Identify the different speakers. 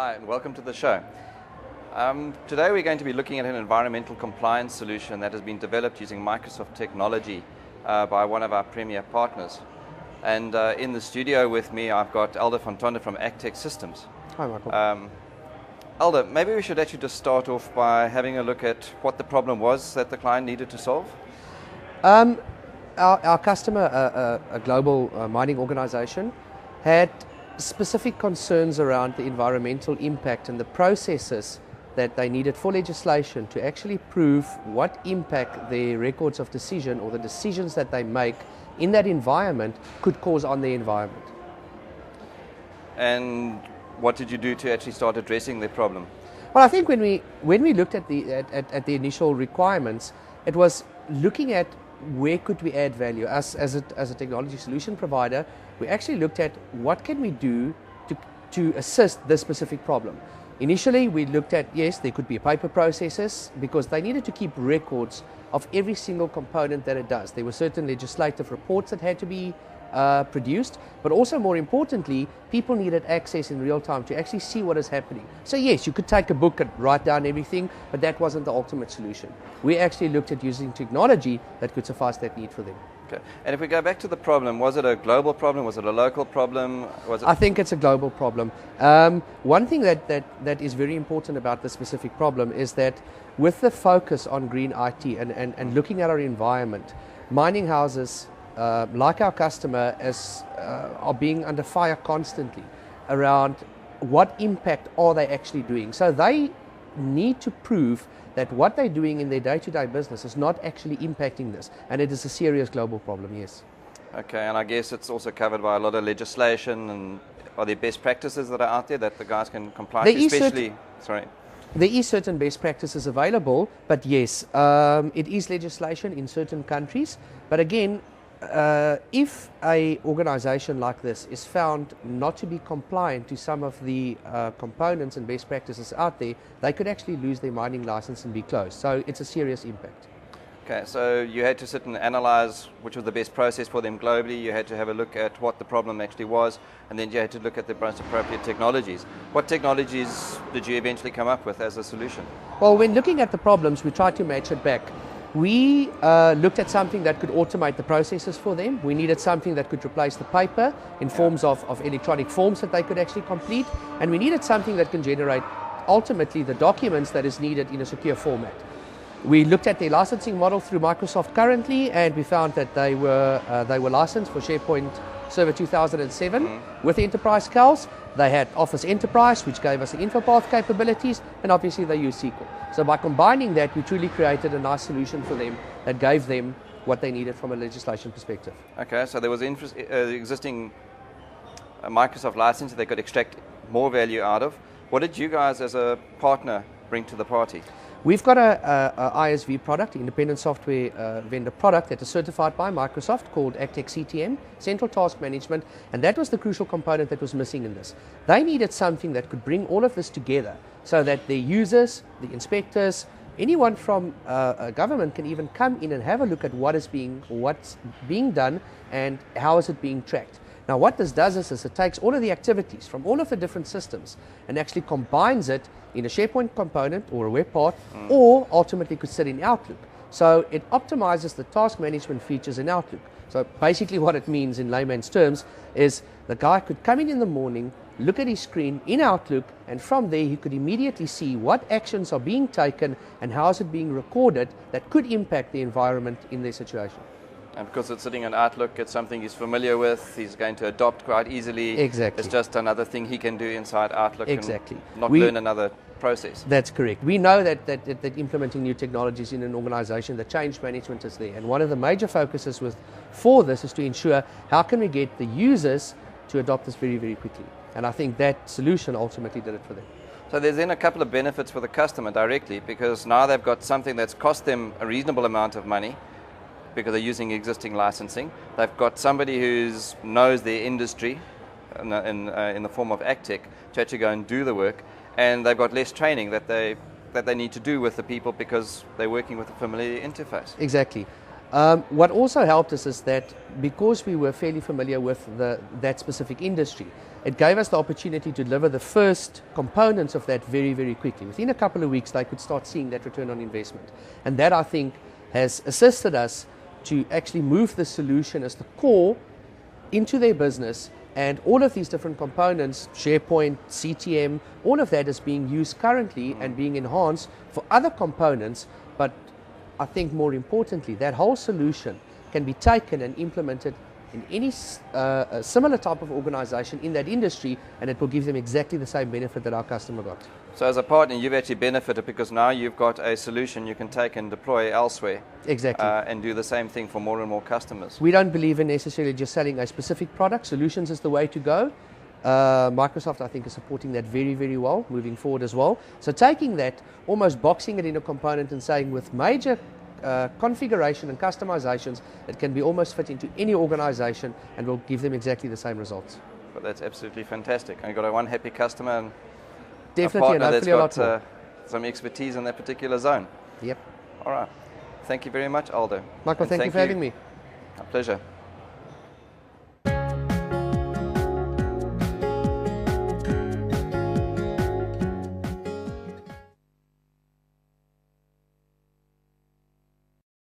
Speaker 1: Hi, and welcome to the show. Today we're going to be looking at an environmental compliance solution that has been developed using Microsoft technology by one of our premier partners. And in the studio with me, I've got Aldo Fontonda from AccTech Systems.
Speaker 2: Hi, Michael.
Speaker 1: Aldo, maybe we should actually just start off by having a look at what the problem was that the client needed to solve.
Speaker 2: Our customer, a global mining organization, had specific concerns around the environmental impact and the processes that they needed for legislation to actually prove what impact their records of decision or the decisions that they make in that environment could cause on the environment.
Speaker 1: And what did you do to actually start addressing the problem?
Speaker 2: Well, I think when we looked at the initial requirements, it was looking at where could we add value. As a technology solution provider, we actually looked at what can we do to assist this specific problem. Initially, we looked at, yes, there could be paper processes because they needed to keep records of every single component that it does. There were certain legislative reports that had to be produced, but also more importantly, people needed access in real time to actually see what is happening. So yes, you could take a book and write down everything, but that wasn't the ultimate solution. We actually looked at using technology that could suffice that need for them.
Speaker 1: Okay. And if we go back to the problem, was it a global problem? Was it a local problem?
Speaker 2: I think it's a global problem. One thing that is very important about this specific problem is that with the focus on green IT and looking at our environment, mining houses like our customer are being under fire constantly around what impact are they actually doing. So they need to prove that what they're doing in their day-to-day business is not actually impacting this, and it is a serious global problem, yes.
Speaker 1: Okay, and I guess it's also covered by a lot of legislation, and are there best practices that are out there that the guys can comply to, especially...
Speaker 2: There is certain best practices available, but yes, it is legislation in certain countries, but again, if an organization like this is found not to be compliant to some of the components and best practices out there, they could actually lose their mining license and be closed. So it's a serious impact.
Speaker 1: Okay, so you had to sit and analyze which was the best process for them globally. You had to have a look at what the problem actually was, and then you had to look at the most appropriate technologies. What technologies did you eventually come up with as a solution?
Speaker 2: Well, when looking at the problems, we tried to match it back. We looked at something that could automate the processes for them. We needed something that could replace the paper in forms of electronic forms that they could actually complete. And we needed something that can generate ultimately the documents that is needed in a secure format. We looked at their licensing model through Microsoft currently, and we found that they were licensed for SharePoint Server 2007 with Enterprise CALs. They had Office Enterprise, which gave us the InfoPath capabilities, and obviously they use SQL. So by combining that, we truly created a nice solution for them that gave them what they needed from a legislation perspective.
Speaker 1: Okay, so there was existing Microsoft license that they could extract more value out of. What did you guys as a partner bring to the party?
Speaker 2: We've got a ISV product, independent software vendor product that is certified by Microsoft called AccTech CTM, Central Task Management, and that was the crucial component that was missing in this. They needed something that could bring all of this together so that their users, the inspectors, anyone from a government can even come in and have a look at what's being done and how is it being tracked. Now what this does is it takes all of the activities from all of the different systems and actually combines it in a SharePoint component or a web part, or ultimately could sit in Outlook. So it optimizes the task management features in Outlook. So basically what it means in layman's terms is the guy could come in the morning, look at his screen in Outlook, and from there he could immediately see what actions are being taken and how is it being recorded that could impact the environment in their situation.
Speaker 1: And because it's sitting in Outlook, it's something he's familiar with, he's going to adopt quite easily.
Speaker 2: Exactly.
Speaker 1: It's just another thing he can do inside Outlook.
Speaker 2: Exactly.
Speaker 1: And not learn another process.
Speaker 2: That's correct. We know that implementing new technologies in an organization, the change management is there. And one of the major focuses for this is to ensure how can we get the users to adopt this very, very quickly. And I think that solution ultimately did it for them.
Speaker 1: So there's then a couple of benefits for the customer directly, because now they've got something that's cost them a reasonable amount of money, because they're using existing licensing. They've got somebody who knows their industry in the form of AccTech to actually go and do the work, and they've got less training that they need to do with the people because they're working with a familiar interface.
Speaker 2: Exactly. What also helped us is that because we were fairly familiar with that specific industry, it gave us the opportunity to deliver the first components of that very, very quickly. Within a couple of weeks, they could start seeing that return on investment. And that, I think, has assisted us to actually move the solution as the core into their business. And all of these different components, SharePoint, CTM, all of that is being used currently and being enhanced for other components. But I think more importantly, that whole solution can be taken and implemented in any similar type of organization in that industry, and it will give them exactly the same benefit that our customer got.
Speaker 1: So as a partner, you've actually benefited because now you've got a solution you can take and deploy elsewhere.
Speaker 2: Exactly.
Speaker 1: And do the same thing for more and more customers.
Speaker 2: We don't believe in necessarily just selling a specific product. Solutions is the way to go. Microsoft, I think, is supporting that very, very well, moving forward as well. So taking that, almost boxing it in a component and saying with major configuration and customizations, it can be almost fit into any organization and will give them exactly the same results.
Speaker 1: But that's absolutely fantastic. I've got one happy customer and
Speaker 2: definitely,
Speaker 1: a partner that's got
Speaker 2: some
Speaker 1: expertise in that particular zone.
Speaker 2: Yep.
Speaker 1: All right. Thank you very much, Aldo.
Speaker 2: Michael, thank you for having me.
Speaker 1: A pleasure.